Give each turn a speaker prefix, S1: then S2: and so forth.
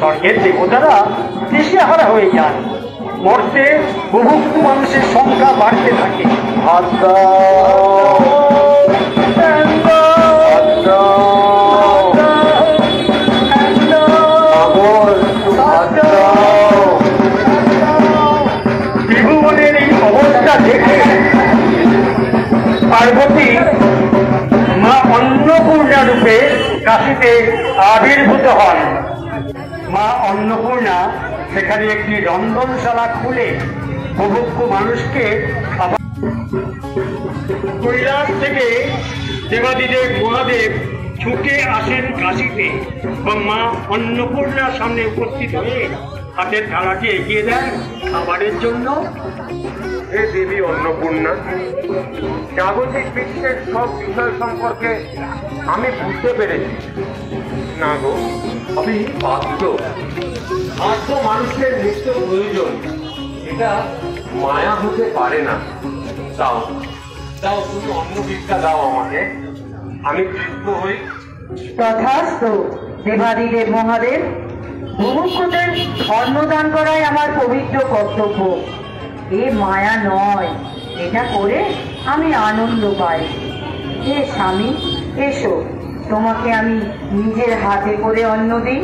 S1: স্বর্গের দেবতারা দিশেহারা হয়ে যান। মর্তে বুভুক্ষু মানুষের সংখ্যা বাড়তে থাকে। ত্রিভুবনের এই অবস্থা দেখে পার্বতী মা অন্নপূর্ণা রূপে কাশীতে আবির্ভূত হন। মা অন্নপূর্ণা সেখানে একটি রন্ধনশালা খুলে বুভুক্ষু মানুষকে খাবার। কৈলাস থেকে দেবাদিদেব মহাদেব ছুটে আসেন কাশীতে এবং মা অন্নপূর্ণার সামনে উপস্থিত হয়ে হাতের থালাটি এগিয়ে দেন খাবারের জন্য।
S2: হে দেবী অন্নপূর্ণা, জাগতিক বিশ্বের সব বিষয় সম্পর্কে আমি বুঝতে পেরেছি। না গো, আমি বাধ্য মানুষের নিত্য প্রয়োজন, এটা মায়া হতে পারে না। দাও দাও, তুমি অন্ন ভিক্ষা দাও আমাকে, আমি তৃপ্ত হই।
S3: তথাস্তু দেবাদিদেব মহাদেব, বুভুক্ষুদের অন্নদান করাই আমার পবিত্র কর্তব্য। এ মায়া নয়, এটা করে আমি আনন্দ পাই। হে স্বামী, এসো, তোমাকে আমি নিজের হাতে করে অন্ন দিই।